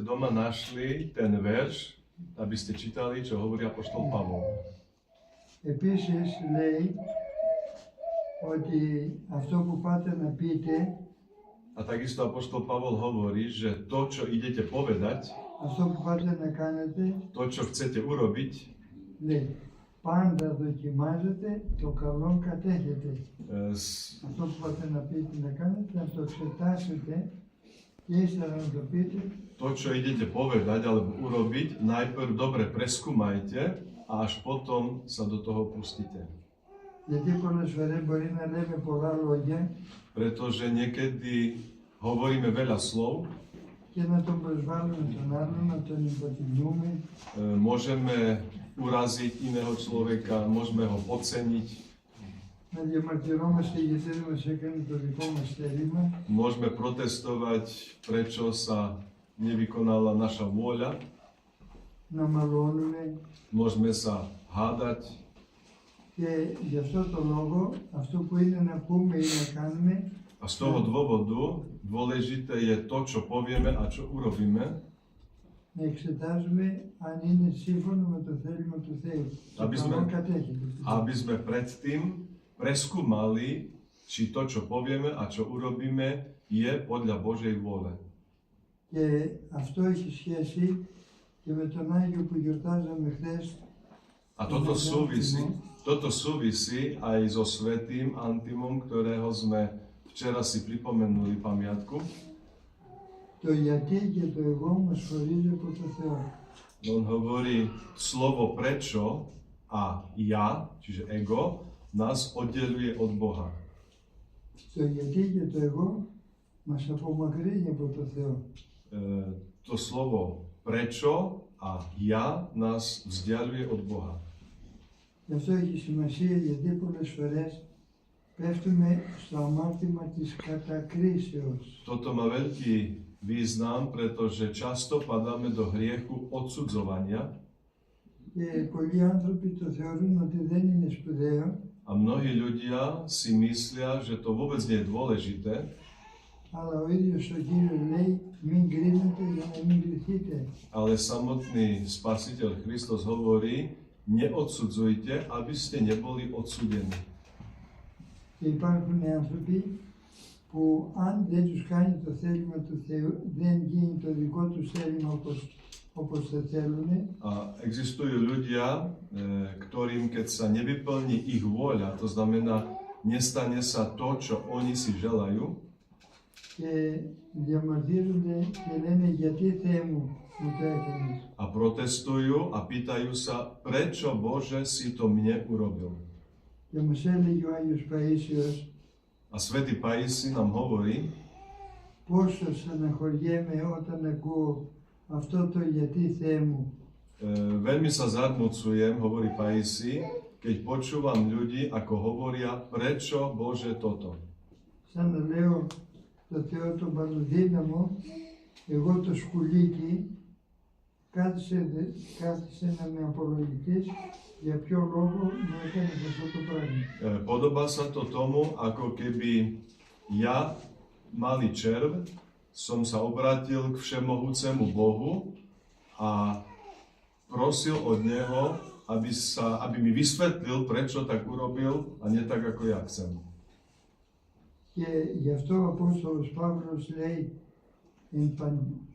doma našli ten verš, aby ste čítali, čo hovorí apoštol Pavol. Επίσης λέει ότι αυτό που πάτε να πείτε, A takisto apoštol Pavol hovorí, že to, čo idete povedať, αυτό που πάτε να κάνετε, to, čo chcete urobiť, λέει πάντα δοκιμάζετε, το καλό κατέχετε. Αυτό που πάτε να πείτε να κάνετε, να το εξετάσετε και ύστερα να το πείτε. to, čo idete povedať alebo urobiť, najprv dobre preskúmajte a až potom sa do toho pustíte. Γιατί πολλές φορές μπορεί να λέμε πολλά λόγια Pretože niekedy hovoríme veľa slov, και να τον προσβάλλουμε τον άλλον, να τον υποτιμούμε, môžeme uraziť iného človeka, môžeme ho podceniť, να διαμαρτυρόμαστε γιατί δεν μας έκανε το δικό μας θέλημα. môžeme protestovať, prečo sa nevykonala naša vôľa, να μαλώνουμε môžeme sa hádať και γι' αυτό το λόγο αυτό που είναι να πούμε ή να κάνουμε a z toho dôvodu dôležité je to, čo povieme a čo urobíme, να εξετάζουμε αν είναι σύμφωνο με το θέλημα του Θεού. Το καλό κατέχεται. aby sme predtým preskúmali, či to, čo povieme a čo urobíme, je podľa Božej vôle. Και αυτό έχει σχέση και με τον Άγιο που γιορτάζαμε χθες. A toto súvisí aj so svätým Antimom, ktorého sme včera si pripomenuli pamiatku. Το γιατί και το εγώ μας χωρίζει από το Θεό. On hovorí, slovo prečo a ja, čiže ego, nás oddeluje od Boha. Το γιατί και το εγώ μας απομακρύνει από το Θεό. To slovo prečo a ja nás vzdialuje od Boha. Γι' αυτό έχει σημασία γιατί πολλές φορές πέφτουμε στο αμάρτημα της κατακρίσεως. Toto má veľký význam, pretože často padáme do hriechu odsudzovania Και πολλοί άνθρωποι το θεωρούν ότι δεν είναι σπουδαίο, a mnohí ľudia si myslia, že to vôbec nie je dôležité, αλλά ο ίδιος ο Κύριος λέει μην κρίνετε για να μην κριθείτε. ale samotný Spasiteľ Kristus hovorí, neodsudzujte, aby ste neboli odsúdení. Και υπάρχουν άνθρωποι που αν δεν τους κάνει το θέλημα του Θεού, δεν γίνει το δικό τους θέλημα όπως θα θέλουν. A existujú ľudia, ktorým keď sa nevyplní ich vôľa, to znamená, nestane sa to, čo oni si želajú, Και διαμαρτύρονται και λένε γιατί Θεέ μου το έκανες. a protestujú a pýtajú sa, prečo Bože si to mne urobil. Και μας έλεγε ο Άγιος Παΐσιος A svätý Paisi nám hovorí, πόσο στεναχωριέμαι όταν ακούω αυτό το γιατί Θεέ μου. Veľmi sa zarmucujem, hovorí Paisi, keď počúvam ľudí, ako hovoria, prečo Bože toto. Σαν να λέω το Θεό τον Παντοδύναμο, εγώ το σκουλίκι, κάθισε να με απολογηθείς για ποιο λόγο μου έκανες αυτό το πράγμα. Podobá sa to tomu, ako keby ja, malý červ, som sa obrátil k všemohúcemu Bohu a prosil od Neho, aby mi vysvetlil, prečo tak urobil a nie tak, ako ja chcem. Και γι' αυτό ο Απόστολος Παύλος λέει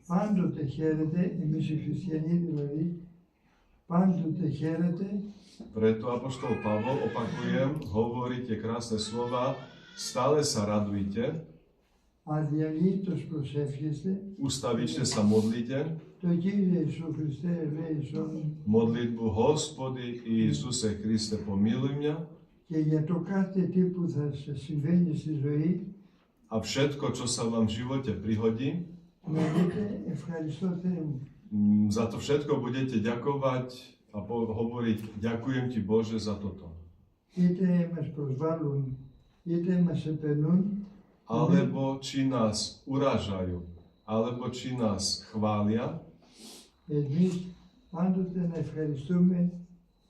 πάντοτε χαίρεται, εμείς οι χριστιανοί δηλαδή, πάντοτε χαίρεται. Preto apoštol Pavol, opakujem, hovorí tie krásne slova, stále sa radujte, αδιαλείπτως προσεύχεστε. Ustavične sa modlite. Το Κύριε Ιησού Χριστέ ελέησον. Modlitbu Hospody Iisuse Kriste pomiluj mňa. Και για το κάθε τι που θα σας συμβαίνει στη ζωή. A všetko, čo sa vám v živote prihodí, να λέτε ευχαριστώ Θεέ μου. Za to všetko budete ďakovať a hovoriť ďakujem ti Bože za toto. Είτε μας προσβάλλουν, είτε μας επενούν. Alebo či nás urážajú, alebo či nás chvália, εμείς πάντοτε να ευχαριστούμε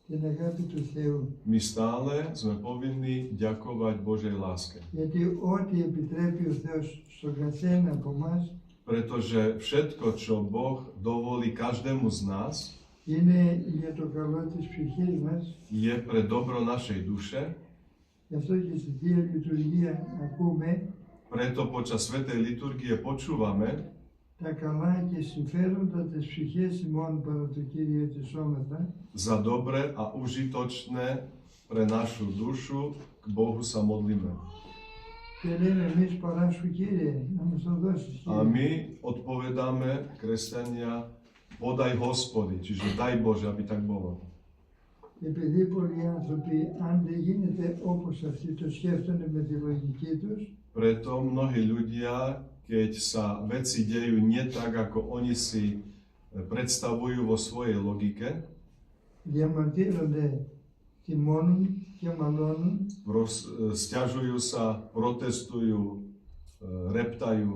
την αγάπη του Θεού. My stále sme povinní ďakovať Božej láske. Γιατί ό,τι επιτρέπει ο Θεός στον καθένα από εμάς, pretože všetko, čo Boh dovolí každému z nás, είναι για το καλό της ψυχής μας. je pre dobro našej duše. Γι' αυτό και στη Θεία Λειτουργία ακούμε Preto počas svätej liturgie počúvame τα καλά και συμφέροντα της ψυχής ημών παρά το Κύριο της σώματα. za dobre a užitočné pre našu dušu, k Bohu sa modlíme. Και λέμε εμείς παράσου Κύριε, να μας το δώσεις A Κύριε. my odpovedáme, kresťania, podaj Hospody, čiže daj Bože, aby tak bolo. Επειδή πολλοί άνθρωποι, αν δεν γίνεται όπως αυτοί το σκέφτονται με τη λογική τους, Preto mnohí ľudia, keď sa veci dejú nie tak, ako oni si predstavujú vo svojej logike, διαμαρτύρονται, τιμώνουν και μαλώνουν sťažujú sa, protestujú, reptajú,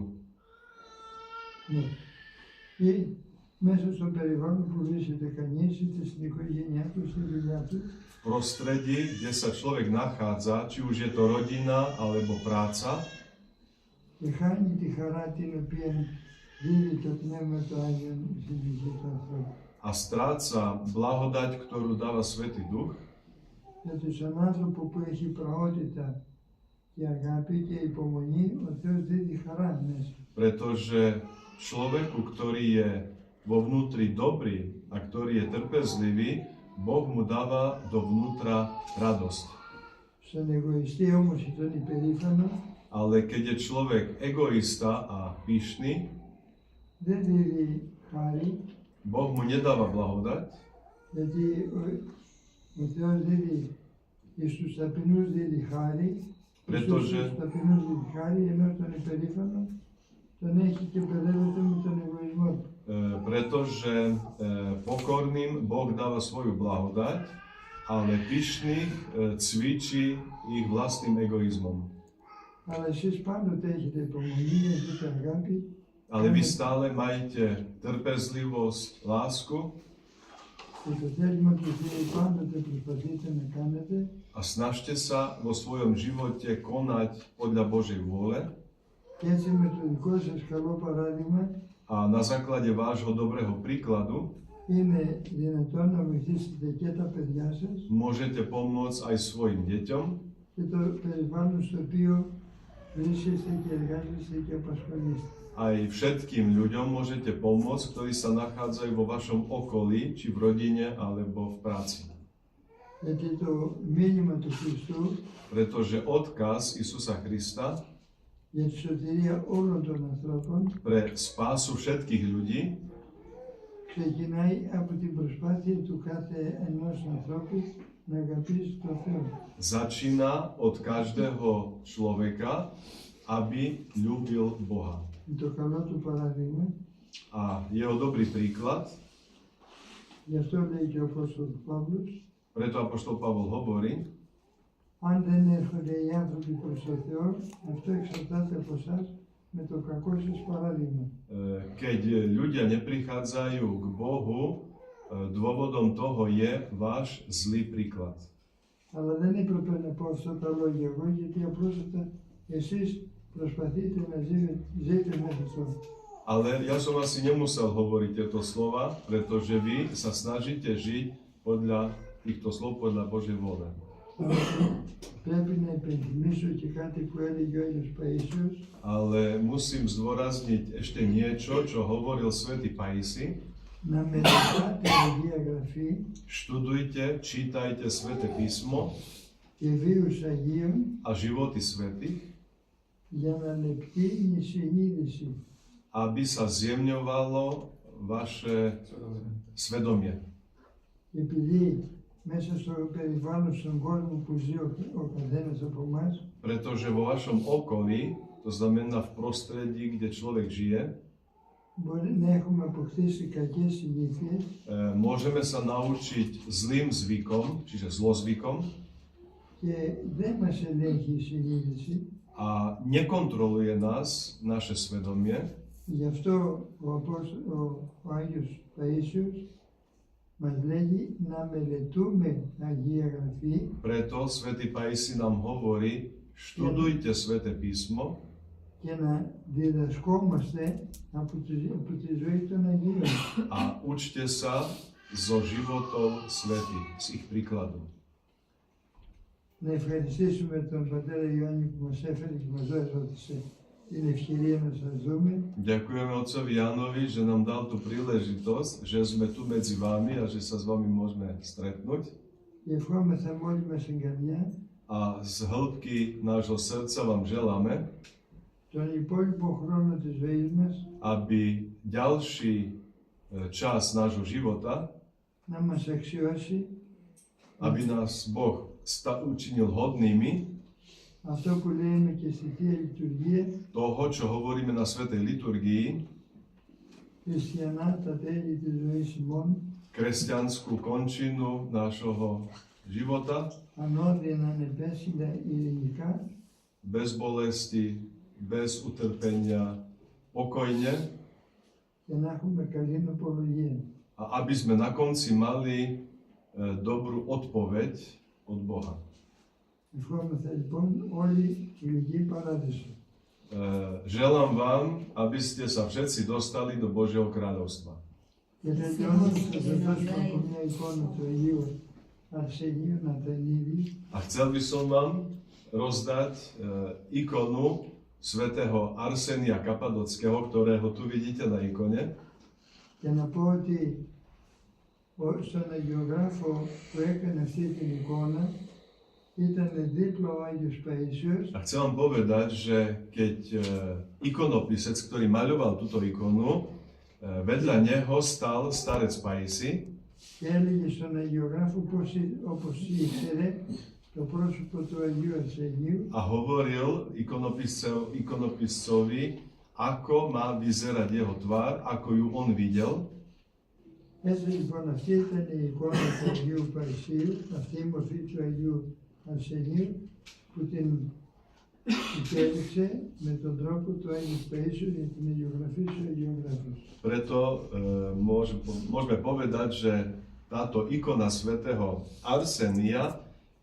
ναι. Ή μέσα στο περιβάλλον που βρίσκεται κανείς, είτε στην οικογένειά του, στη δουλειά του, v prostredí, kde sa človek nachádza, či už je to rodina alebo práca, και χάνει τη χαρά την οποία δίδει το Πνεύμα το Άγιο στην ψυχή του ανθρώπου. a stráca blahodať, ktorú dáva Svätý Duch, Γιατί στον άνθρωπο που έχει πραότητα και αγάπη και υπομονή, ο Θεός δίδει χαρά μέσα. pretože človeku, ktorý je vo vnútri dobrý a ktorý je trpezlivý, Boh mu dáva dovnútra radosť. Στον εγωιστή όμως ή τον υπερήφανο, Ale keď je človek egoista a pyšný, δεν δίδει χάρη, Boh mu nedáva blahodať, γιατί ο Θεός δίδει και στους ταπεινούς δίδει χάρη, στους ταπεινούς δίδει χάρη, ενώ τον υπερήφανο τον έχει και παιδεύεται με τον εγωισμό του. Pretože pokorným Boh dáva svoju blahodať, ale pyšných cvičí ich vlastným egoizmom. Αλλά εσείς πάντοτε έχετε υπομονή, έχετε αγάπη. Ale vy stále majte trpezlivosť, lásku Και το θέλημα του Θεού πάντοτε προσπαθείτε να κάνετε. a snažte sa vo svojom živote konať podľa Božej vôle. Και έτσι με το δικό σας καλό παράδειγμα A na základe vášho dobrého príkladu είναι δυνατόν να βοηθήσετε και τα παιδιά σας môžete pomôcť aj svojim deťom και το περιβάλλον στο οποίο βρίσκεστε και εργάζεστε και απασχολείστε. aj všetkým ľuďom môžete pomôcť, ktorí sa nachádzajú vo vašom okolí, či v rodine, alebo v práci. Γιατί το μήνυμα του Χριστού Pretože odkaz Isusa Krista για τη σωτηρία όλων των ανθρώπων pre spásu všetkých ľudí ξεκινάει από την προσπάθεια του κάθε ενός ανθρώπου να αγαπήσει τον Θεό. začína od každého človeka, aby ľúbil Boha. Το καλό του παράδειγμα, A jeho dobrý príklad, γι' αυτό λέει και ο Απόστολος Παύλος, preto apoštol Pavol hovorí, αν δεν έρχονται οι άνθρωποι προς τον Θεό, αυτό εξαρτάται από εσάς με το κακό σας παράδειγμα. keď ľudia neprichádzajú k Bohu, dôvodom toho je váš zlý príklad. Αλλά δεν έπρεπε να πω αυτά τα λόγια εγώ, γιατί απλώς εσείς προσπαθείτε να ζείτε μέσα στο. Ale ja som asi nemusel hovoriť tieto slova, pretože vy sa snažíte žiť podľa týchto slov, podľa Božej vôle. Πρέπει να υπενθυμίσω και κάτι που έλεγε ο Άγιος Παΐσιος. Ale musím zdôrazniť ešte niečo, čo hovoril svätý Pajsi. Να μελετάτε την Αγία Γραφή Študujte, čítajte Sväté písmo και βίους Αγίων a životy svätých, για να λεπτεί η συνείδηση. aby sa zjemňovalo vaše svedomie. Επειδή μέσα στο περιβάλλον, στον κόσμο που ζει ο καθένας από εμάς, Pretože vo vašom okolí, to znamená v prostredí, kde človek žije, μπορεί να έχουμε αποκτήσει κακές συνήθειες môžeme sa naučiť zlým zvykom, čiže zlozvykom, και δεν μας ελέγχει η συνείδηση. a nekontroluje nás naše svedomie. Γι' αυτό ο Άγιος Παΐσιος μας λέγει να μελετούμε Αγία Γραφή Preto svätý Pajsi nám hovorí, študujte Sväté písmo, και να διδασκόμαστε από τη ζωή των Αγίων. A učte sa zo životov svätých, z ich príkladov. Να ευχαριστήσουμε τον Πατέρα Ιωάννη που μας έφερε και μας έδωσε την ευκαιρία να σας δούμε. Ďakujeme otcovi Jánovi, že nám dal tú príležitosť, že sme tu medzi vami a že sa s vami môžeme stretnúť. Και ευχόμεθα με όλη μας την καρδιά A z hĺbky nášho srdca vám želáme, τον υπόλοιπο χρόνο της ζωής μας aby ďalší čas nášho života, να μας αξιώσει aby nás Boh učinil hodnými αυτό που λέμε και στη Θεία Λειτουργία, toho, čo hovoríme na Svätej liturgii, χριστιανά τα τέλη της ζωής ημών, kresťanskú končinu nášho života, ανώδυνα ανεπέσυντα ειρηνικά, bez bolesti, bez utrpenia, pokojne, και να έχουμε καλή απολογία. a aby sme na konci mali dobrú odpoveď od Boha. Ευχόμεθα λοιπόν όλη η Λυκή Παράδεισο. Želám vám, aby ste sa všetci dostali do Božieho kráľovstva. Και τελειώνοντας θα σας δώσουμε από μια εικόνα του Αγίου Αρσενίου Νατανίδη, A chcel by som vám rozdať ikonu svätého Arsenia Kapadockého, ktorého tu vidíte na ikone. και να πω ότι στον αγιογράφο που έκανε αυτή την εικόνα ήταν δίπλα ο Άγιος Παΐσιος A chcem vám povedať, že keď ikonopisec, ktorý maľoval túto ikonu, vedľa neho stal starec Pajsi και έλεγε στον αγιογράφο όπως ήξερε το πρόσωπο του Αγίου Αρσενίου a hovoril ikonopiscovi, ako má vyzerať jeho tvár, ako ju on videl. Έτσι λοιπόν αυτή ήταν η εικόνα του Αγίου Παϊσίου, αυτή η μορφή του Αγίου Αρσενίου που την υπέδειξε με τον τρόπο του Άγιου Παΐσιου για την αγιογραφή του αγιογράφους. Preto môžeme povedať, že táto ikona svätého Arsenia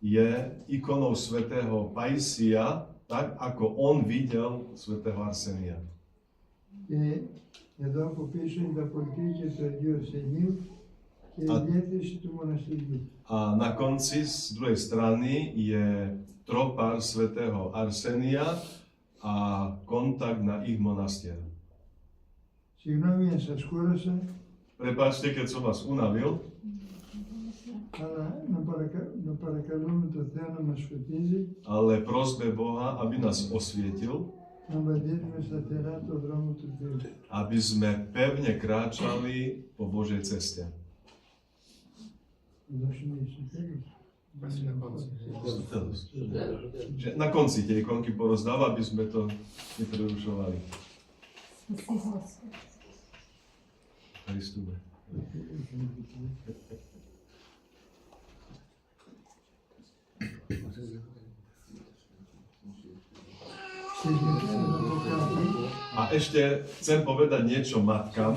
je ikonou svätého Pajsia, tak ako on videl svätého Arsenia. Και εδώ από πίσω είναι τα πολιτήρια του Αγίου Αρσενίου και η διεύθυνση του μοναστηριού. A na konci z druhej strany je tropár svätého Arsenia a kontakt na ich monastier. Συγγνώμη αν σας κούρασα, Prepáčte, keď som vás unavil, αλλά να παρακαλούμε τον Θεό να μας φωτίζει, ale prosbe Boha, aby nás osvietil, να βαδίζουμε σταθερά το δρόμο του Θεού. aby sme pevne kráčali po Božej ceste. Να δώσουμε στο τέλος. Že na konci tie ikonky porozdáva, aby sme to neprerušovali. Pristúme. A ešte chcem povedať niečo matkám.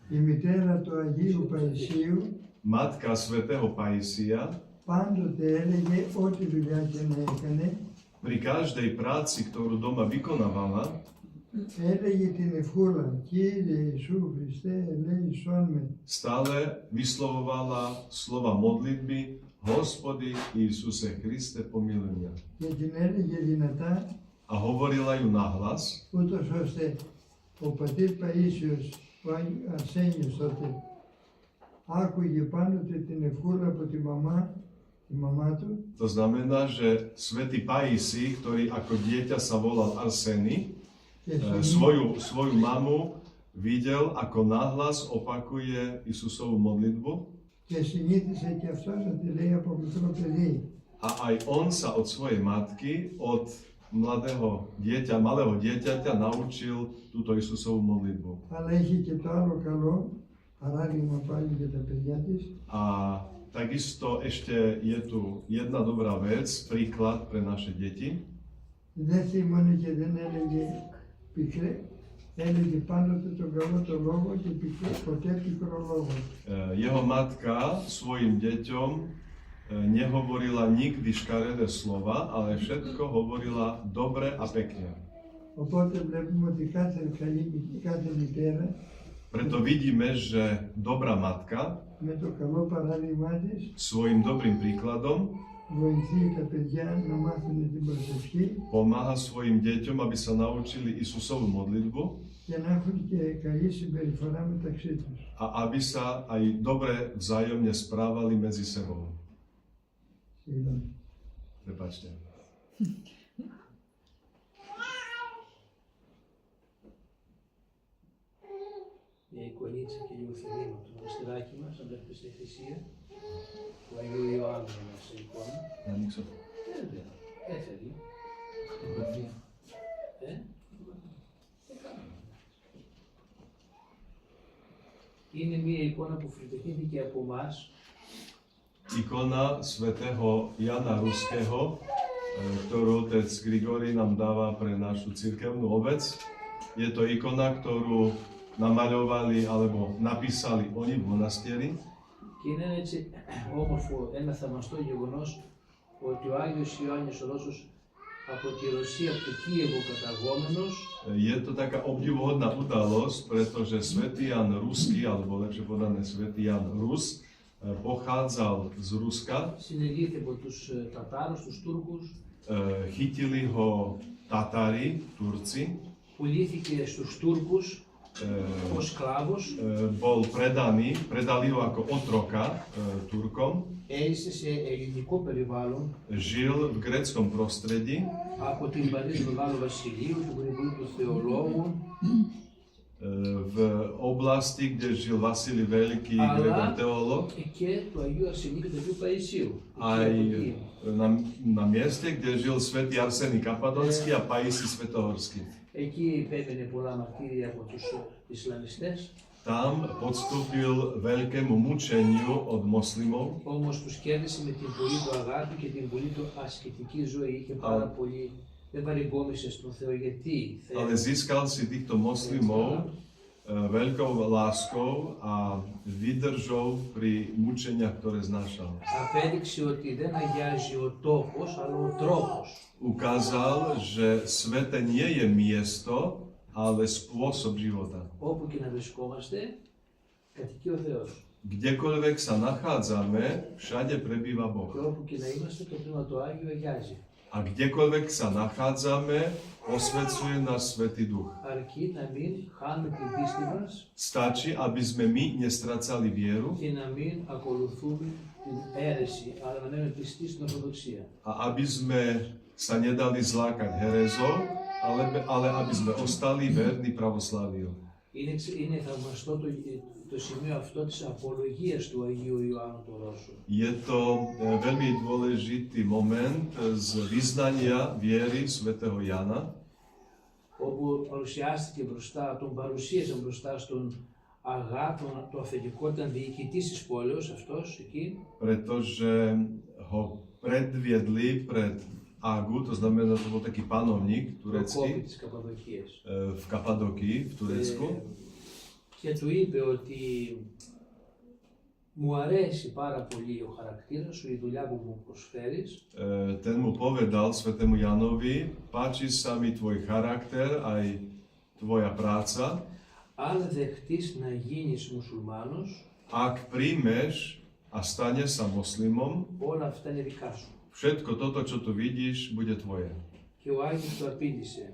Η μητέρα του Αγίου Παϊσίου Matka svätého Pajsia πάντοτε έλεγε ό,τι δουλειά και να έκανε, pri každej práci, ktorú doma vykonávala, έλεγε την ευχούλα Κύριε Ιησού Χριστέ ελέησόν με. stále vyslovovala slova modlitby Hospody Iisuse Kriste pomiluj mňa. Και την έλεγε δυνατά, A hovorila ju nahlas, ούτως ώστε ο πατήρ Παΐσιος, ο Αρσένιος τότε, άκουγε πάντοτε την ευχούλα από τη μαμά του. To znamená, že svätý Pajsi, ktorý ako dieťa sa volal Arseny, svoju mamu videl, ako nahlas opakuje Isusovú modlitbu. Και συνήθισε και αυτός να τη λέει από μικρό παιδί. A aj on sa od svojej matky, od malého dieťaťa naučil túto Isusovú modlitbu. Αλλά έχει και το άλλο καλό, παράδειγμα πάλι για τα παιδιά της. A takisto ešte je tu jedna dobrá vec, príklad pre naše deti. Δεν θυμώνε και δεν έλεγε πάντοτε τον καλό το λόγο και ποτέ πικρό λόγο. Jeho matka svojim deťom nehovorila nikdy škaredé slova, ale všetko hovorila dobre a pekne. Οπότε βλέπουμε ότι κάθε μητέρα Preto vidíme, že dobrá matka με το καλό παράδειγμά της svojim dobrým príkladom βοηθεί τα παιδιά να μάθουν την προσευχή pomáha svojim deťom, aby sa naučili Isusovú modlitbu και να έχουν και καλή συμπεριφορά μεταξύ τους. a aby sa aj dobre vzájomne správali medzi sebou. Συγγνώμη. Prepáčte. Μια εικονίτσα και λίγο θερίνο το μοναστηράκι μας, αν βλέπετε στη θυσία, του Αγίου Ιωάννου σε εικόνα. Να ανοίξω. Βέβαια, έφερε. Είναι μια εικόνα που φροντιστήθηκε από εμάς. Ikona svätého Jana Ruského, ktorú otec Grigori nám dáva pre našu cirkevnú obec. Je to ikona, ktorú namaľovali alebo napísali oni v monastieri. Και είναι έτσι όμορφο ένα θαυμαστό γεγονός ότι ο Άγιος Ιωάννης ο Ρώσος από τη Ρωσία, από το Κίεβο καταγόμενος. Je to taká obdivuhodná udalosť, pretože svätý Jan Ruský, alebo lepšie povedané svätý Jan Rus, pochádzal z Ruska. Συνελήφθη από τους Τατάρους, τους Τούρκους. Chytili ho Tatári, Turci. Πουλήθηκε στους Τούρκους ως σκλάβος. Predali ho ako otroka Turkom. Έζησε σε ελληνικό περιβάλλον. Žil v gréckom prostredí. Από την παλή του Μεγάλου Βασιλείου, του Γρηγορίου του Θεολόγου. V oblasti, kde žil Vasilij Veľký, Gregor teológ. Και του Αγίου Αρσενίου και του Αγίου Παϊσίου. Aj na mieste, kde žil svätý Arsený Kapadonský a Paisi Svetohorský. Εκεί επέμενε πολλά μαρτύρια από τους Ισλαμιστές. Tam podstúpil veľkému mučeniu od moslimov. Όμως τους κέρδισε με την πολύ του αγάπη και την πολύ του ασκητική ζωή. Είχε πάρα πολύ. Δεν παρηγόμησε στον Θεό γιατί. Ale získal si týchto moslimov veľkou láskou a vydržou pri mučeniach, ktoré znášal. Απέδειξε ότι δεν αγιάζει ο τόπος, αλλά ο τρόπος. Ukázal, že svete nie je miesto, ale spôsob života. Όπου και να βρισκόμαστε, κατοικεί ο Θεός. Kdekoľvek sa nachádzame, všade prebýva Boh. Και όπου και να είμαστε, το Πνεύμα το Άγιο αγιάζει. A kdekoľvek sa nachádzame, osvecuje náš Svätý Duch. Αρκεί να μην χάνουμε την πίστη μας. Stačí, aby sme my nestracali vieru Και να μην ακολουθούμε την αίρεση, αλλά να μένουμε πιστοί στην Ορθοδοξία. a aby sme sa nedali zlákať herezou, ale aby sme ostali verní pravosláviu. Είναι θαυμαστό το σημείο αυτό της απολογίας του Αγίου Ιωάννου του Ρώσου. Je to veľmi dôležitý moment z vyznania viery svätého Jana, όπου παρουσιάστηκε μπροστά, τον παρουσίαζαν μπροστά στον Αγά, το αφεντικό, ήταν διοικητής της πόλεως αυτός εκεί. pretože ho predviedli pred Agu, to znamená, že to bol taký panovník turecký της Καπαδοκίας. v Kapadokii, v Turecku. Και του είπε ότι μου αρέσει πάρα πολύ ο χαρακτήρας σου, η δουλειά που μου προσφέρεις. Ten mu povedal svätému Janovi, páči sa mi tvoj charakter, aj tvoja práca. Αν δεχτείς να γίνεις μουσουλμάνος, Ak príjmeš a staneš sa moslimom, όλα αυτά είναι δικά σου. všetko toto, čo tu vidíš, bude tvoje. Και ο Άγιος του απήντησε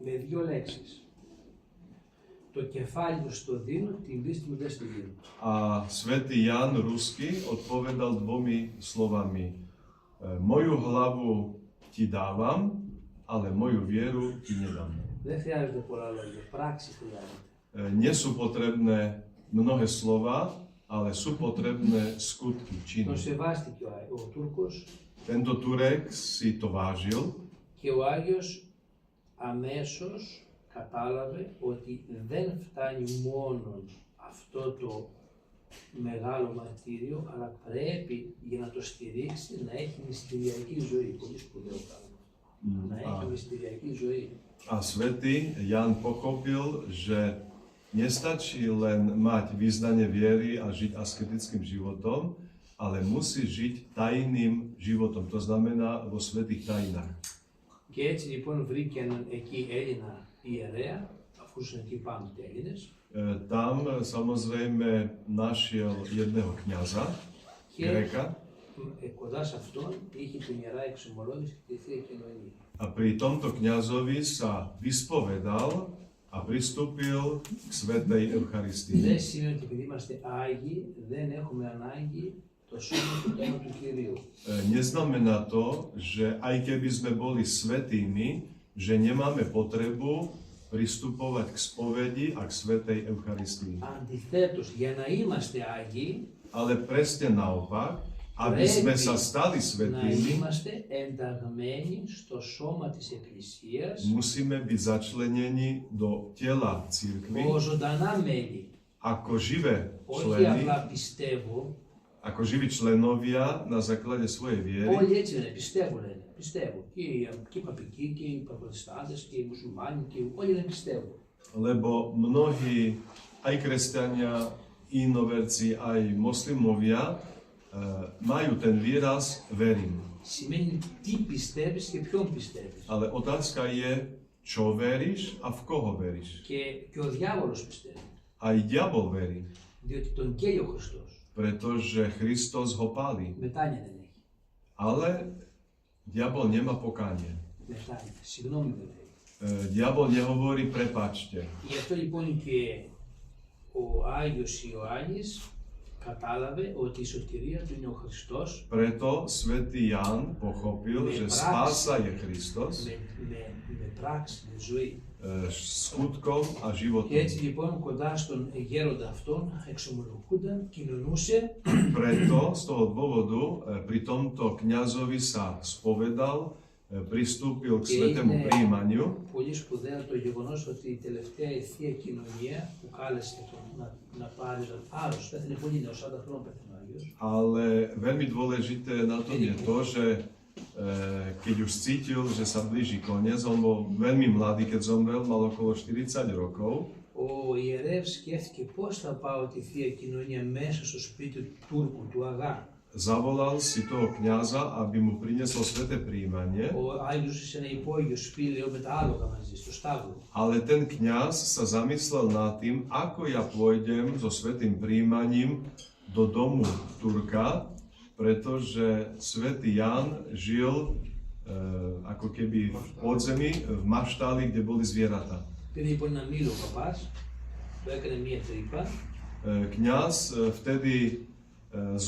με δύο λέξεις. Το κεφάλι μου στο δίνω, την πίστη μου δεν στη δίνω. A svätý Jan Rusky odpovedal dvomi slovami. Moju hlavu ti dávam, ale moju vieru ti nedám. Δεν χρειάζονται πολλά λόγια, πράξη χρειάζεται. Nie sú potrebné mnohé slova, ale sú potrebné skutky, Τον činy. σεβάστηκε ο Τούρκος Tento Turek si to vážil και ο Άγιος αμέσως κατάλαβε ότι δεν φτάνει μόνο αυτό το μεγάλο μαρτύριο, αλλά πρέπει για να το στηρίξει να έχει μυστηριακή ζωή. Πολύ σπουδαίο πράγμα. Να έχει μυστηριακή ζωή. A svätý Jan pochopil, že nestačí len mať vyznanie viery a žiť asketickým životom, ale musí žiť tajným životom, to znamená vo svätých tajinách. Και έτσι λοιπόν βρήκε έναν εκεί Έλληνα ιερέα, αφού ήσουν εκεί πάνω οι Έλληνες. Tam samozrejme našiel jedného kňaza, Και Gréka, κοντά σε αυτόν είχε την Ιερά Εξομολόγηση και τη Θεία Κοινωνία. a pri tomto kňazovi sa vyspovedal a pristúpil k svätej Δεν Eucharistii. σημαίνει ότι επειδή είμαστε Άγιοι, δεν έχουμε ανάγκη το σώμα και το αίμα του Κυρίου. Neznamená to, že aj keby sme boli svätými, že nemáme potrebu pristupovať k spovedi a k svätej Eucharistii. Αντιθέτως, για να είμαστε Άγιοι, Ale presne naopak, aby sme sa stali να svätými, είμαστε ενταγμένοι στο σώμα της Εκκλησίας musíme byť začlenení do tela cirkvi ως ζωντανά μέλη. ako živé Όχι členy, απλά πιστεύω, ako živí členovia na základe svojej viery, όλοι έτσι λένε, πιστεύω λένε, πιστεύω. Και οι παπικοί και οι προτεστάντες και οι μουσουλμάνοι και όλοι λένε πιστεύω. lebo mnohí, aj kresťania, inoverci, aj moslimovia majú ten výraz verím. Σημαίνει τι πιστεύεις και ποιον πιστεύεις. Ale otázka je, čo veríš a v koho veríš. Και ο διάβολος πιστεύει, Aj diabol verí, διότι τον καίει ο Χριστός. pretože Kristus ho pálí. Μετάνοια δεν έχει. Ale diabol nemá pokánie. Μετάνοια, συγγνώμη δεν λέει. Diabol nehovorí prepáčte. Γι' αυτό λοιπόν και ο Άγιος Ιωάννης κατάλαβε ότι η σωτηρία του είναι ο Χριστός Preto svätý Ján pochopil, že spása je Kristus με πράξη, με ζωή. skutkom a Και životom. έτσι λοιπόν κοντά στον γέροντα αυτόν εξομολογούνταν, κοινωνούσε Preto z toho dôvodu pri tomto kňazovi sa spovedal, pristúpil k svätému prijímaniu. πολύ σπουδαίο το γεγονός ότι η τελευταία η Θεία Κοινωνία που κάλεσε τον να πάρει άρρωστο, πέθανε πολύ νέος, 40 χρόνια πέθανε ο Άγιος. Ale veľmi dôležité na tom je to, že keď už cítil, že sa blíži koniec, on bol veľmi mladý, keď zomrel, mal okolo 40 rokov. Ο ιερεύς σκέφτηκε πώς θα πάω τη Θεία Κοινωνία μέσα στο σπίτι του Τούρκου, του Αγά. Zavolal si toho kňaza, aby mu priniesol sväté prijímanie, Ο Άγιος σε ένα υπόγειο σπήλαιο με τα άλογα μαζί, στο στάβλο. ale ten kňaz sa zamyslel nad tým, ako ja pôjdem so svätým prijímaním do domu Turka, pretože svätý Ján žil ako keby v podzemí, v maštáli, kde boli zvieratá. Πήρε λοιπόν ένα μήλο ο παπάς, του έκανε μία τρύπα Kňaz vtedy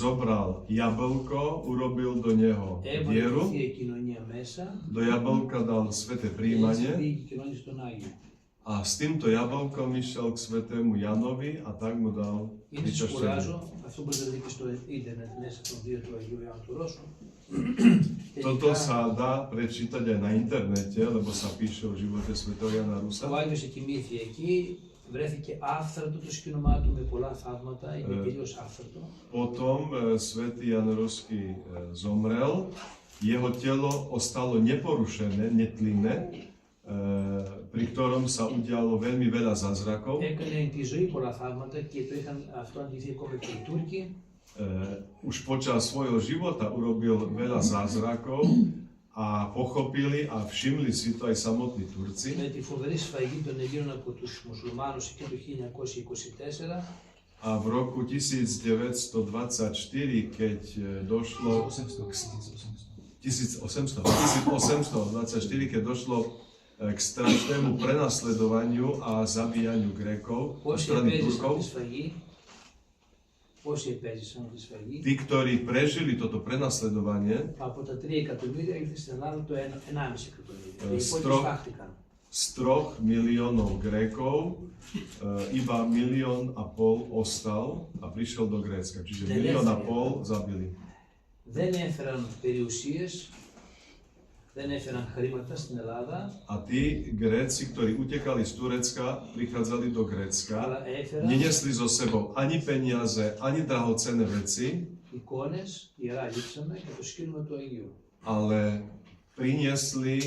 zobral jablko, urobil do neho έβαλε τη dieru, Θεία Κοινωνία μέσα do jablka dal sväté και έτσι prijímanie πήγε και κοινώνησε τον Άγιο. a s týmto jablkom išiel k svätému Janovi a tak mu dal Είναι σας vyčaštenie. κουράζω, αυτό μπορείτε να δείτε στο ίντερνετ μέσα στον βίο του Αγίου Ιωάννου του Ρώσου. Toto sa dá prečítať aj na internete, lebo sa píše o živote svätého Jana Ο Rusa. Άγιος εκοιμήθη εκεί, βρέθηκε άφθαρτο το σκήνωμά του με πολλά θαύματα, είναι τελείως άφθαρτο. Potom svätý Jan Ruský zomrel, jeho telo ostalo neporušené, netlinné, pri ktorom sa udialo veľmi veľa zázrakov. Έκανε τη ζωή πολλά θαύματα και το είχαν αυτό αντιθεί ακόμα και οι Τούρκοι. Už počas svojho života urobil veľa zázrakov a pochopili a všimli si to aj samotní Turci. Με τη φοβερή σφαγή των Ελλήνων από τους μουσουλμάνους εκεί το 1924 A v roku 1924, keď došlo 1824, keď došlo k strašnému prenasledovaniu a zabíjaniu Grékov zo πόσοι strany επέζησαν Turkov, τη σφαγή, πόσοι επέζησαν τη σφαγή, tí, ktorí prežili toto prenasledovanie, από τα 3 εκατομμύρια ήρθε στην Ελλάδα το 1,5 εκατομμύριο. Οι υπόλοιποι στρο- σφάχτηκαν. z 3 miliónov Grékov iba 1,5 milióna ostal a prišiel do Grécka. Čiže 1,5 milióna zabili. Δεν έφεραν περιουσίες, δεν έφεραν χρήματα στην Ελλάδα, A tí Gréci, ktorí utekali z Turecka, prichádzali do αλλά Grécka, έφεραν nenesli so sebou ani peniaze, ani drahocenné veci, εικόνες, ιερά λείψαμε και το σκήνωμα του Αγίου. ale priniesli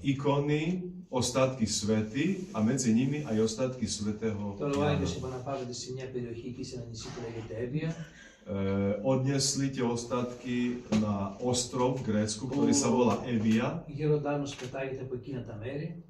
ikony, ostatky svety a medzi nimi aj ostatky svätého Τώρα ο Jána. Άγιος επαναπάβεται σε μια περιοχή εκεί σε ένα νησί που λέγεται Εύβοια. odnesli tie ostatky na ostrov v Grécku, ktorý sa volá Evia. Ο γέροντάς πετάγεται από εκείνα τα μέρη.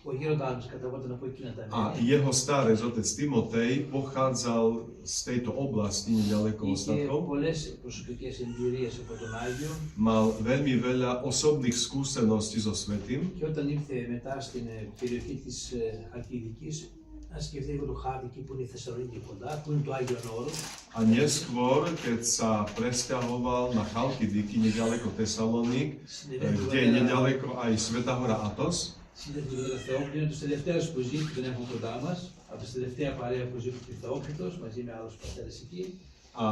Ο γέροντάς καταβόταν από εκείνα τα A μέρη. jeho starec, otec Timotej, pochádzal z tejto oblasti nedaleko Είχε ostatkov. πολλές προσωπικές εμπειρίες από τον Άγιο Mal veľmi veľa osobných skúseností so Svätým. και όταν ήρθε μετά στην περιοχή της Χαλκιδικής, να σκεφτεί λίγο το χάρτη εκεί που είναι η Θεσσαλονίκη κοντά, που είναι το Άγιον Όρος. A neskôr, keď sa presťahoval na Chalkidiky, nedaleko Tesaloník, kde je nedaleko aj Svätá hora Athos, Συνδέεται με τον Θεόκλητο, είναι τους τελευταίους που ζει, που τον έχουμε κοντά μας, από τη τελευταία παρέα που ζει ο Θεόκλητος, μαζί με άλλους πατέρες εκεί. a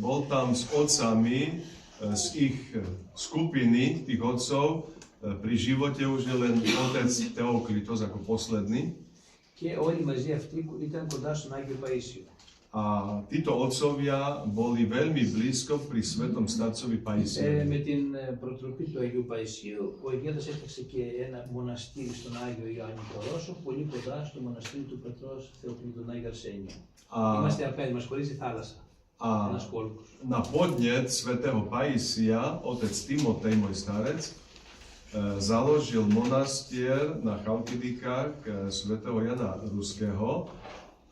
bol tam s otcami z ich skupiny, tých otcov, pri živote už je len otec Teoklitos ako posledný. Και όλοι μαζί αυτοί ήταν κοντά στον Άγιο Παΐσιο. A títo otcovia boli veľmi blízko pri svetom starcovi Με Paisiovi. την προτροπή του Αγίου Παϊσίου, ο Αιγέδας έφτιαξε και ένα μοναστήρι στον Άγιο Ιωάννη Κορώσο, πολύ κοντά στο μοναστήρι του Πετρός Θεοκλήτου, τον Άγιο Αρσένιο. Είμαστε απέναντι, μας χωρίζει η θάλασσα, ένας κόλπος. Na podnet svätého Paisia otec Timotej, môj starec, založil monastier na Chalkidikách svätého Jana Ruského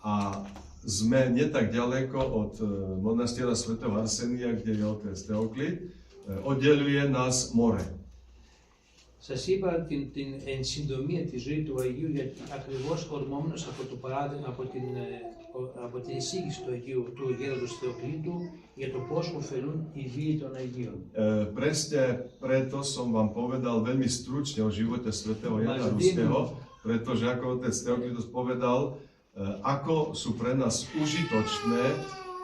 a sme nie tak ďaleko od monastiera svätého Arsenia, kde je otec Teoklit. Oddeľuje nás more. Σας είπα την εν συντομία τη ζωή του Αγίου, γιατί ακριβώς ορμόμενος από το παράδειγμα, από την εισήγηση του Αγίου Θεοκλήτου για το πώς ωφελούν οι βίοι των Αγίων. Presne preto som vám povedal veľmi stručne o živote svätého Jana Ruského, pretože ako otec Teoklitos povedal, ako sú pre nás užitočné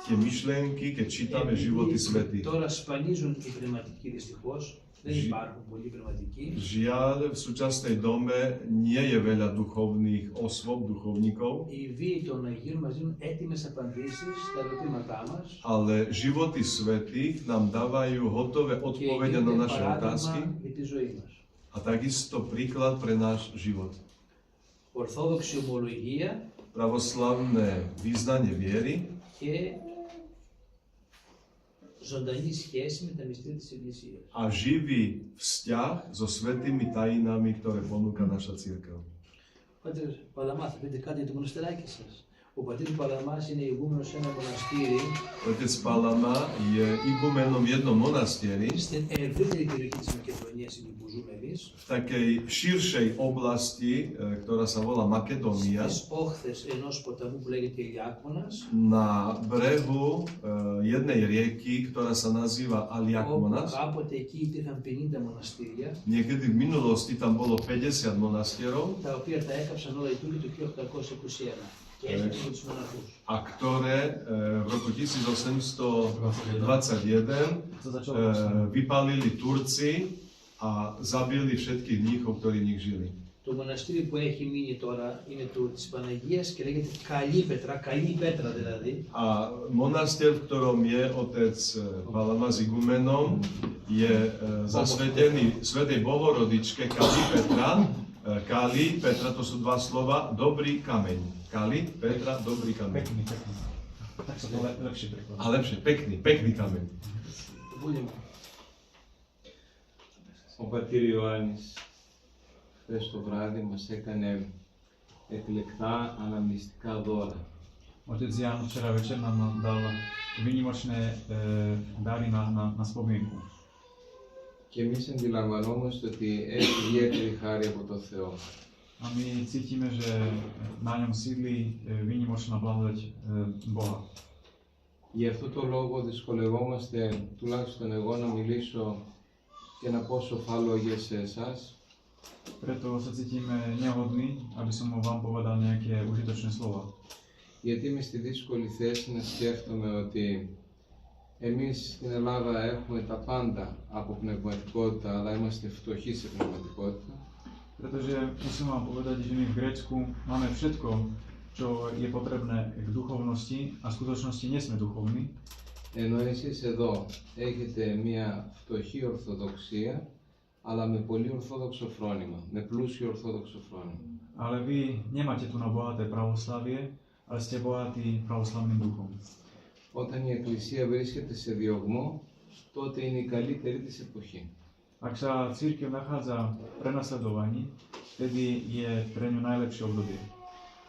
tie myšlienky, keď čítame životy svätých. Τώρα σπανίζουν οι πνευματικοί δυστυχώς, δεν υπάρχουν πολλοί πνευματικοί. Žiaľ, v súčasnej dome nie je veľa duchovných osôb, duchovníkov, Οι βίοι των Αγίων μας δίνουν έτοιμες απαντήσεις στα ερωτήματά μας ale životy svätých nám dávajú hotové και odpovede na γίνονται naše otázky παράδειγμα για τη ζωή μας. a takisto príklad pre náš život. Ορθόδοξη ομολογία Pravoslavné význanie viery και ζωντανή σχέση με τα μυστήρια της Εκκλησίας. a živý vzťah so svätými tajinami, ktoré ponúka naša cirkev. Πάτερ Παλαμά, θα πείτε κάτι για το μοναστεράκι σας. Ο πατήρ Παλαμάς είναι ηγούμενος σε ένα μοναστήρι Otec Palama je igumenom v jednom monastieri στην ευρύτερη περιοχή της Μακεδονίας, εκεί που ζούμε εμείς, v takej širšej oblasti, ktorá sa volá Makedónia, στις όχθες ενός ποταμού που λέγεται Iliákonas, na brehu jednej rieky, ktorá sa nazýva όπου Aliakmonas. κάποτε εκεί υπήρχαν 50 μοναστήρια, Niekedy v minulosti tam bolo 50 monastierov, τα οποία τα έκαψαν όλα οι Τούρκοι το 1821 και έφτιαξαν τους μοναχούς. a ktoré v roku 1821 vypálili Turci a zabili všetkých mníchov, ktorí v nich žili. Το μοναστήρι που έχει μείνει τώρα είναι το της Παναγίας και λέγεται Καλή Πέτρα, καλή πέτρα δηλαδή. A monastier, v ktorom je otec Palama s igumenom, je zasvetený svätej Bohorodičke Kali Petra. Kali Petra, to sú dva slova, dobrý kameň. Kali Petra, dobrý kameň. Tak sa to lepšie prekladá. A lepšie, pekný kameň. Будемо. Ο πατήρ Ιωάννης χθες το βράδυ μας έκανε εκλεκτά αναμνηστικά δώρα. Otec Jan včera večer nám dal výnimočné dary na spomienku. Και εμείς αντιλαμβανόμαστε ότι έχει ιδιαίτερη χάρη από το Θεό. A my cítime, že na ňom sídli výnimočná blahodať Boha. Γι' αυτό το λόγο δυσκολευόμαστε, τουλάχιστον εγώ, να μιλήσω και να πω σοφά λόγια σε εσάς. Preto sa cítime nehodní, aby som vám povedal nejaké užitočné slova. Γιατί είμαι στη δύσκολη θέση να σκέφτομαι ότι εμείς στην Ελλάδα έχουμε τα πάντα από πνευματικότητα, αλλά είμαστε φτωχοί σε πνευματικότητα. Pretože musím vám povedať, že my v Grécku máme všetko, čo je potrebné k duchovnosti a v skutočnosti nie sme duchovní. Ενώ εσείς εδώ έχετε μια φτωχή ορθοδοξία, αλλά με πολύ ορθόδοξο φρόνημα, με πλούσιο ορθόδοξο φρόνημα. Ale vy nemáte tu na bohaté pravoslavie, ale ste bohatí pravoslavným duchom. Όταν η Εκκλησία βρίσκεται σε διωγμό, τότε είναι η καλύτερη της εποχή. Ak sa cirkev nachádza v prenasledovaní, vtedy je pre ňu najlepšie obdobie.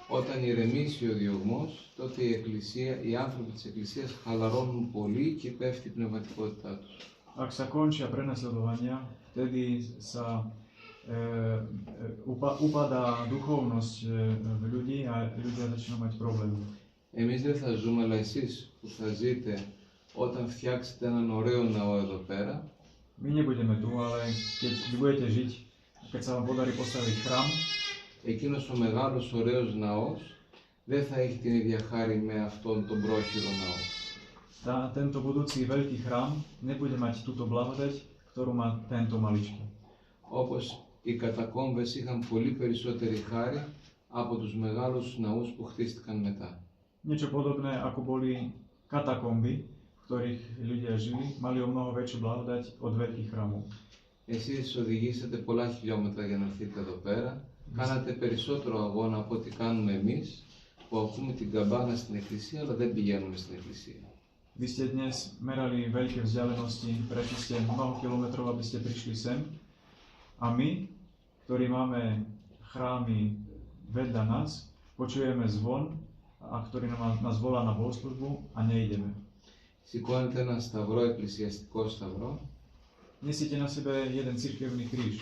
Όταν ηρεμήσει ο διωγμός, τότε οι άνθρωποι της Εκκλησίας χαλαρώνουν πολύ και πέφτει η πνευματικότητά τους. Ak sa končia prenasledovania, vtedy sa upadá duchovnosť v ľudí a ľudia začínajú mať problémy. Εμείς δεν θα ζούμε, αλλά εσείς που θα ζείτε όταν φτιάξετε έναν ωραίο ναό εδώ πέρα, My nebudeme tu, ale keď vy budete žiť, keď sa vám podarí postaviť chrám, εκείνος ο μεγάλος ωραίος ναός δεν θα έχει την ίδια χάρη με αυτόν τον πρόχειρο ναό. tento budúci veľký chrám nebude mať túto blahodať, ktorú má tento maličký. Όπως οι κατακόμβες είχαν πολύ περισσότερη χάρη από τους μεγάλους ναούς που χτίστηκαν μετά. Niečo podobné, ako boli katakomby, v ktorých ľudia žili, mali o mnoho väčšiu blahodať od veľkých chrámov. Εσείς οδηγήσατε πολλά χιλιόμετρα για να έρθετε εδώ πέρα. Κάνατε περισσότερο αγώνα από ό,τι κάνουμε εμείς, που ακούμε την καμπάνα στην εκκλησία, αλλά δεν πηγαίνουμε στην εκκλησία. Vy ste dnes merali veľké vzdialenosti, prešli ste mnoho kilometrov, aby ste prišli sem. A my, ktorí máme chrámy vedľa nás, počujeme zvon, a ktorý nás volá na bohoslužbu a nejdeme. Σηκώνετε ένα σταυρό, εκκλησιαστικό σταυρό. Nesiete na sebe jeden cirkevný kríž.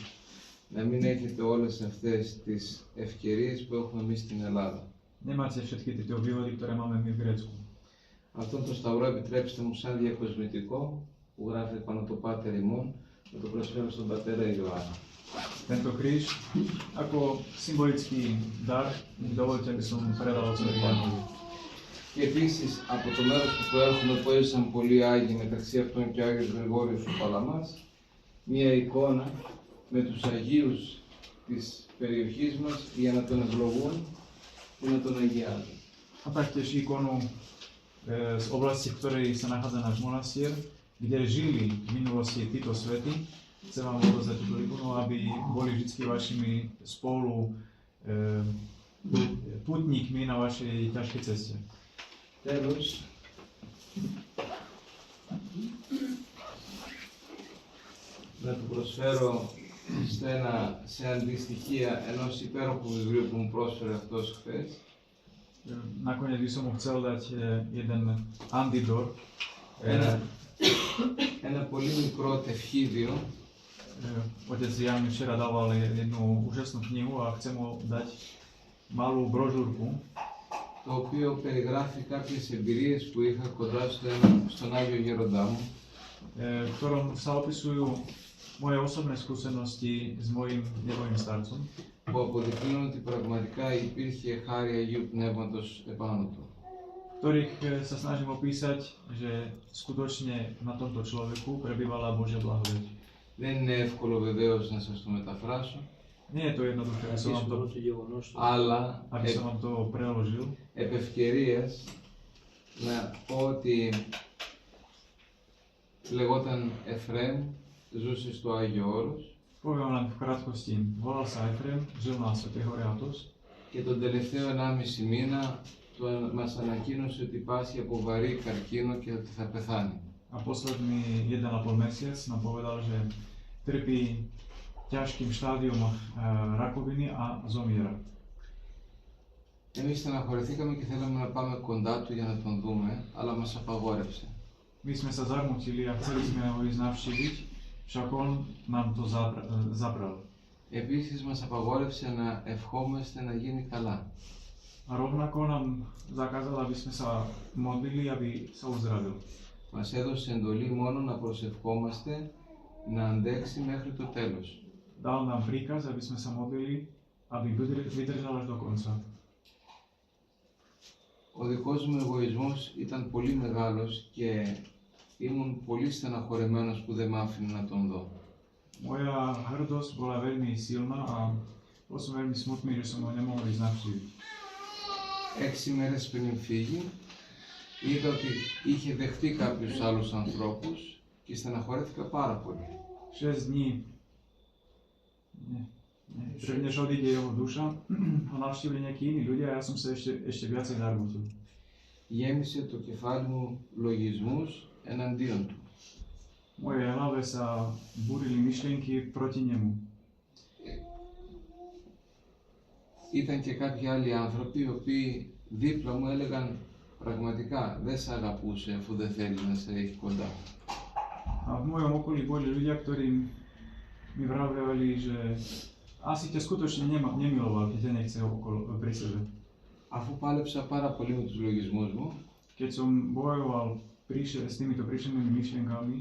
Να μην έχετε όλες αυτές τις ευκαιρίες που έχουμε εμείς στην Ελλάδα. Nemáte všetky tieto výhody, ktoré máme my v Grécku. Αυτόν τον σταυρό επιτρέψτε μου σαν διακοσμητικό που γράφει πάνω το Πάτερ ημών, να το προσφέρω στον πατέρα Ιωάννη. Tento kríž ako symbolický dar, dovolte, aby som predal otcovi Jánovi. Και επίσης από το μέρος που προέρχομαι που έζησαν πολλοί Άγιοι, μεταξύ αυτών και ο Άγιος Γρηγόριος ο Παλαμάς, μία εικόνα με τους Αγίους της περιοχής μας για να τον ευλογούν και να τον αγιάζουν. A taktiež ikonu z oblasti, v ktorej sa nachádza náš monastier, kde žili v minulosti títo svety. Chcem vám odozdať túto ikonu, aby boli vždy vašimi spolu putníkmi na vašej ťažkej ceste. Τέλος, να του προσφέρω σε αντιστοιχεία ενός υπέροχου βιβλίου που μου πρόσφερε αυτός χθες. Nakoniec by som mu chcel dať jeden antidor, Ένα πολύ μικρό τευχίδιο. Otec Jan mi včera dával jednu úžasnú knihu a chcem mu dať malú brožúrku, Το οποίο περιγράφει κάποιες εμπειρίες που είχα κοντά στον Άγιο Γέροντά μου. v ktorom sa opisujú moje osobné skúsenosti s mojim nebojím starcom, Που αποδεικνύουν ότι πραγματικά υπήρχε χάρη Αγίου Πνεύματος επάνω του. ktorých sa snažím opísať, že skutočne na tomto človeku prebývala Božia blahodať. Δεν είναι εύκολο βεβαίως να σας το μεταφράσω, Nie je to jednoduché, aby som vám to, το γεγονός του. αλλά aby som vám to preložil. επ' ευκαιρίας να πω ότι λεγόταν Εφραίμ, ζούσε στο Άγιο Όρος Poviem len v krátkosti. Volal sa Efrem, žil na Svätej hore Athos και τον τελευταίο 1,5 μήνα μας ανακοίνωσε ότι πάσχει από βαρύ καρκίνο και ότι θα πεθάνει. a posledný 1,5 mesiac nám povedal, že trpí ťažkým štádium rakoviny a zomiera. Εμείς στεναχωρηθήκαμε και θέλαμε να πάμε κοντά του για να τον δούμε, αλλά μας απαγόρευσε. My sme sa zarmútili a chceli sme ho ísť navštíviť, však on nám to zabral. Επίσης μας απαγόρευσε να ευχόμαστε να γίνει καλά. A rovnako nám zakázal, aby sme sa modlili, aby sa uzdravil. Μας έδωσε εντολή μόνο να προσευχόμαστε να αντέξει μέχρι το τέλος. Dal nám príkaz, aby sme sa modlili, aby vydržal až do konca. Ο δικός μου εγωισμός ήταν πολύ μεγάλος και ήμουν πολύ στεναχωρεμένος που δεν μ' άφηνε να τον δω. Moja hrdosť bola veľmi silná a bol som veľmi smutný, že som ho nemohol ísť navštíviť. 6 μέρες πριν φύγει, είδα ότι είχε δεχτεί κάποιους άλλους ανθρώπους και στεναχωρέθηκα πάρα πολύ. 6 dní, prvne než odíde jeho duša, ho navštívili nejakí iní ľudia a ja som sa ešte viacej zarmútil. γέμισε το κεφάλι μου λογισμούς εναντίον του. V mojej hlave sa burili myšlienky proti nemu. Ήταν και κάποιοι άλλοι άνθρωποι οι οποίοι δίπλα μου έλεγαν πραγματικά δεν σε αγαπούσε αφού δεν θέλει να σε έχει κοντά. A v mojom okolí boli ľudia, ktorí mi vraveli, že asi ťa skutočne nemiloval, keď ťa nechce pri sebe. Αφού πάλεψα πάρα πολύ με τους λογισμούς μου, Keď som bojoval s týmito príšernými myšlienkami,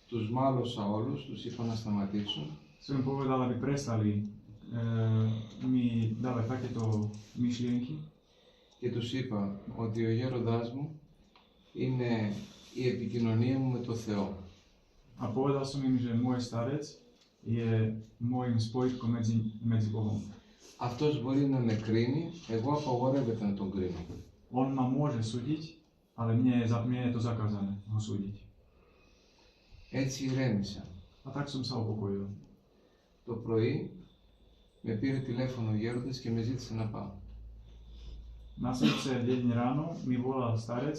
τους μάλωσα όλους, τους είπα να σταματήσουν som im povedal, aby prestali mi dávať takéto myšlienky και τους είπα ότι ο γέροντάς μου είναι η επικοινωνία μου με το Θεό. a povedal som im, že môj starec je môjim spojitkom medzi Bohom. Αυτός μπορεί να με κρίνει, εγώ απαγορεύεται να τον κρίνω. On ma môže súdiť, ale mne je to zakázané ho súdiť. Έτσι ηρέμησα. A tak som sa upokojil. Το πρωί με πήρε τηλέφωνο ο γέροντας και με ζήτησε να πάω. Na srdce deň ráno mi volal starec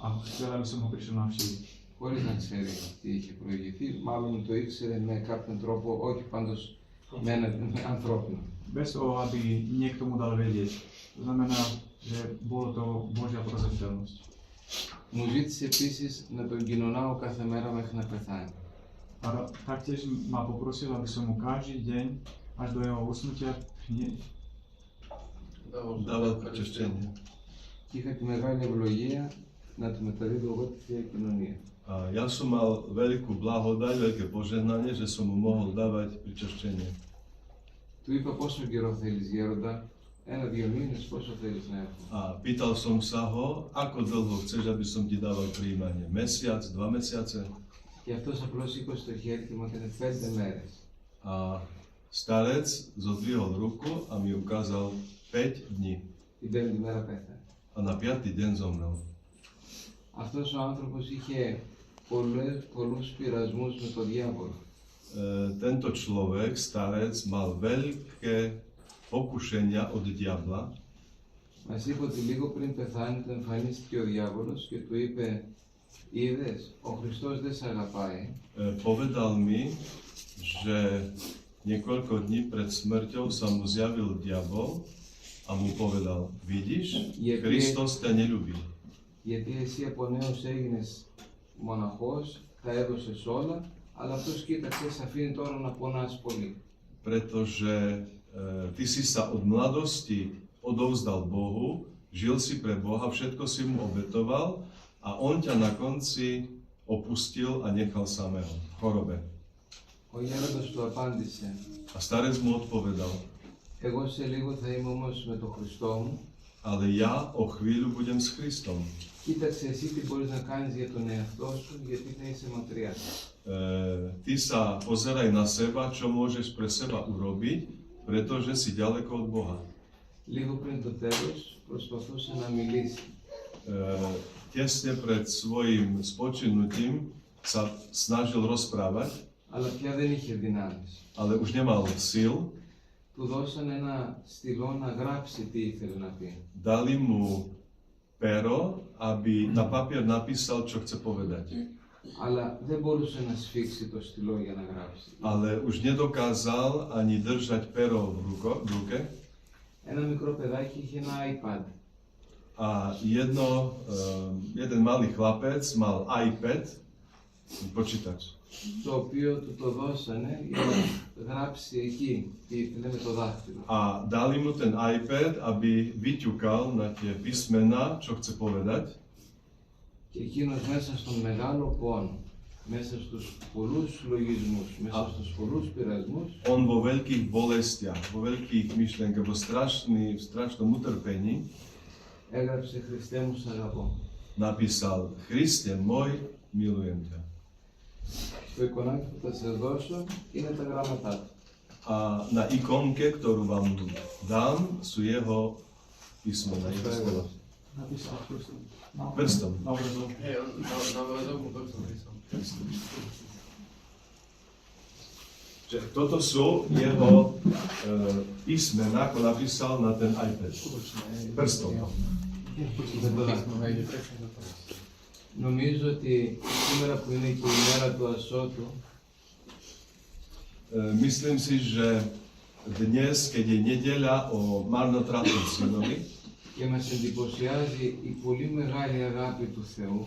a chcel, aby som ho prišiel navštíviť. Χωρίς να ξέρει τι είχε προηγηθεί, μάλλον το ήξερε με κάποιον τρόπο, όχι πάντως με ανθρώπινο. Bez toho, aby niekto mu dal vedieť. To znamená, že bolo to Božia prozreteľnosť. Μου ζήτησε επίσης να τον κοινωνάω κάθε μέρα μέχρι να πεθάνει. A taktiež ma poprosil, aby som mu každý deň až do jeho usnutia dával počešťenie. Και είχα τη μεγάλη ευλογία να του μεταδίδω εγώ τη Θεία Κοινωνία. A ja som mal veľkú blahodať, veľké požehnanie, že som mu mohol dávať pričešťenie. Του είπα πόσο καιρό θέλεις γέροντα, 1-2 μήνες, πόσο θέλεις να έχω. A pýtal som sa ho, ako dlho chceš, aby som ti dával prijímanie? Mesiac, 2 mesiace? Και αυτός απλώς σήκωσε το χέρι και μου έκανε 5 μέρες. A starec zodvihol ruku a mi ukázal 5 dní. Την 5η μέρα πέθανε. A na 5. deň zomrel. Αυτός ο άνθρωπος είχε πολλούς πειρασμούς με τον διάβολο. Tento človek, starec, mal veľké pokušenia od diabla. Μας είπε ότι λίγο πριν πεθάνει του εμφανίστηκε ο διάβολος και του είπε «Είδες, ο Χριστός δεν σε αγαπάει». Povedal mi, že niekoľko dní pred smrťou sa mu zjavil diabol a mu povedal, vidíš, Kristus ťa neľúbi. Γιατί εσύ από νέος έγινες μοναχός, τα έδωσες όλα, αλλά αυτός κοίταξε, σε αφήνει τώρα να πονάς πολύ. Pretože ty si sa od mladosti odovzdal Bohu, žil si pre Boha, všetko si mu obetoval a on ťa na konci opustil a nechal samého v chorobe. Ο γέροντας του απάντησε A starec mu odpovedal, «Εγώ σε λίγο θα είμαι όμως με τον Χριστό μου. ale ja o chvíľu budem s Kristom. Κοίταξε εσύ τι μπορείς να κάνεις για τον εαυτό σου, γιατί θα είσαι μακριά». Ty sa pozeraj na seba, čo môžeš pre seba urobiť, pretože si ďaleko od Boha. Λίγο πριν το τέλος προσπαθούσε να μιλήσει. Tesne pred svojim spočinutím sa snažil rozprávať, Αλλά πια δεν είχε δυνάμεις. ale už nemal síl. Του δώσανε ένα στυλό να γράψει τι ήθελε να πει. Dali mu pero, aby na papier napísal, čo chce povedať. Αλλά δεν μπορούσε να σφίξει το στυλό για να γράψει. Ale už nedokázal ani držať pero v ruke. Ένα μικρό παιδάκι είχε ένα iPad. A jeden malý chlapec mal iPad, počítač. Το οποίο του το δώσανε για να γράψει εκεί τι ήθελε με το δάχτυλο. A dali mu ten iPad, aby vyťukal na tie písmená, čo chce povedať. Και εκείνος μέσα στον μεγάλο πόνο, μέσα στους πολλούς λογισμούς, μέσα στους πολλούς πειρασμούς, On vo veľkých bolestiach, vo veľkých myšlienkach, vo strašnom utrpení έγραψε «Χριστέ μου σ' αγαπώ». napísal Kriste môj, milujem ťa. Το εικονάκι που θα σας δώσω είναι τα γράμματά του. A na ikonke, ktorú vám dám, sú jeho písmena, jeho slova. Napísal prstom. Prstom. Na obrazov. Čiže toto sú jeho písmena, ako napísal na ten iPad. Prstom. Νομίζω ότι σήμερα που είναι και η μέρα του Ασώτου, Myslím si, že dnes, keď je nedeľa o marnotratnom synovi, και μας εντυπωσιάζει η πολύ μεγάλη αγάπη του Θεού,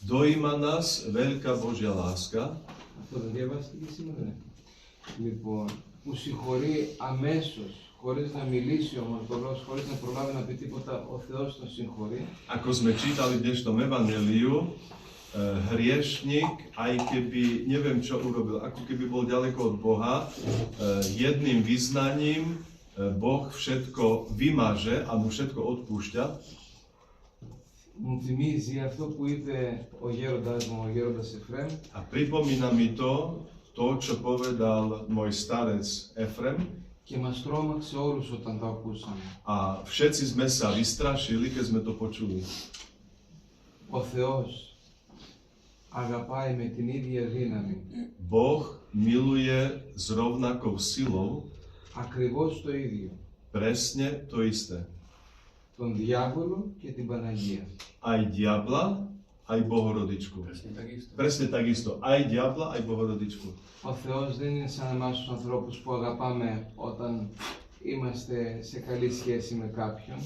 dojíma nás veľká Božia láska, αυτό δεν διαβάστηκε σήμερα. Λοιπόν, που συγχωρεί αμέσως, χωρίς να μιλήσει ο αμαρτωλός, χωρίς να προλάβει να πει τίποτα, ο Θεός τον συγχωρεί. ako sme čítali v dnešnom evanjeliu, hriešnik, aj keby neviem čo urobil, ako keby bol ďaleko od Boha, jedným vyznaním Boh všetko vymaže a mu všetko odpúšťa. Μου θυμίζει αυτό που είπε ο γέροντας μου, ο γέροντας Εφραίμ, A pripomína mi to, čo povedal môj starec Efrem. και μας τρόμαξε όλους όταν το ακούσαμε. A všetci sme sa vystrašili, keď sme to počuli. Ο Θεός αγαπάει με την ίδια δύναμη, Boh miluje s rovnakou silou ακριβώς το ίδιο, presne to isté. τον διάβολο και την Παναγία. Aj diabla, aj Bohorodičku. Presne takisto. Aj diabla, aj Bohorodičku. Ο Θεός δεν είναι σαν εμάς τους ανθρώπους που αγαπάμε όταν είμαστε σε καλή σχέση με κάποιον.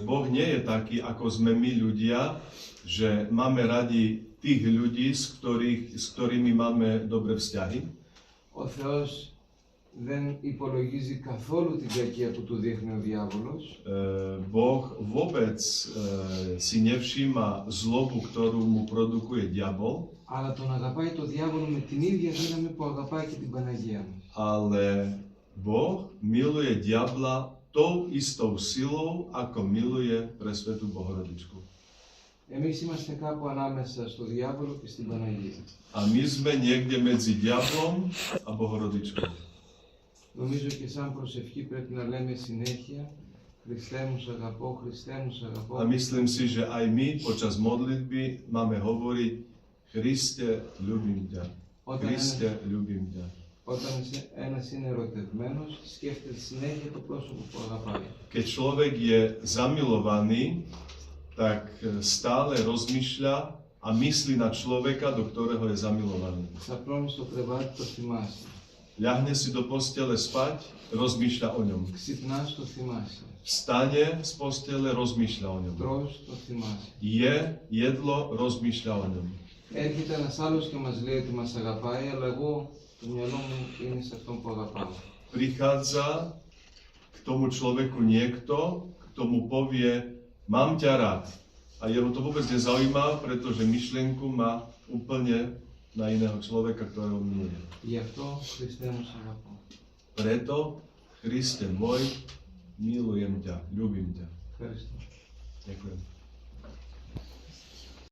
Boh nie je taký, ako sme my ľudia, že máme radi tých ľudí, s ktorými máme dobré vzťahy. Ο Θεός δεν υπολογίζει καθόλου την κακία που του δείχνει ο διάβολος. Boh vôbec si nevšíma zlobu, ktorú mu produkuje diabol, Αλλά τον αγαπάει το διάβολο με την ίδια δύναμη που αγαπάει και την Παναγία μας. ale Boh miluje diabla tou istou silou, ako miluje presvetú Bohorodičku. Εμείς είμαστε κάπου ανάμεσα στο διάβολο και στην Παναγία. A my sme niekde medzi diablom a Bohorodičkou. Νομίζω και σαν προσευχή πρέπει να λέμε συνέχεια Χριστέ μου σ' αγαπώ, Χριστέ μου σ' αγαπώ. A myslím si, že aj my počas modlitby máme hovoriť Kriste, ľúbim ťa. Kriste, ľúbim ťa. Όταν ένας είναι ερωτευμένος, σκέφτεται συνέχεια το πρόσωπο που αγαπάει. Keď človek je zamilovaný, tak stále rozmýšľa a myslí na človeka, do ktorého je zamilovaný. Ξαπλώνει στο κρεβάτι, το θυμάσαι. Ľahne si do postele spať, rozmýšľa o ňom. Ξυπνάς, το θυμάσαι. Vstane z postele, rozmýšľa o ňom. Τρως, το θυμάσαι. Je jedlo, rozmýšľa o ňom. Έρχεται ένας άλλος και μας λέει ότι μας αγαπάει, αλλά εγώ το μυαλό μου είναι σε αυτόν που αγαπάω. Prichádza k tomu človeku niekto, kto mu povie, mám ťa rád. A jeho to vôbec nezaujíma, pretože myšlienku má úplne na iného človeka, ktorého miluje. Γι' αυτό, Χριστέ μου, σ' αγαπώ. Preto, Kriste môj, milujem ťa, ľúbim ťa. Ευχαριστώ. Ďakujem.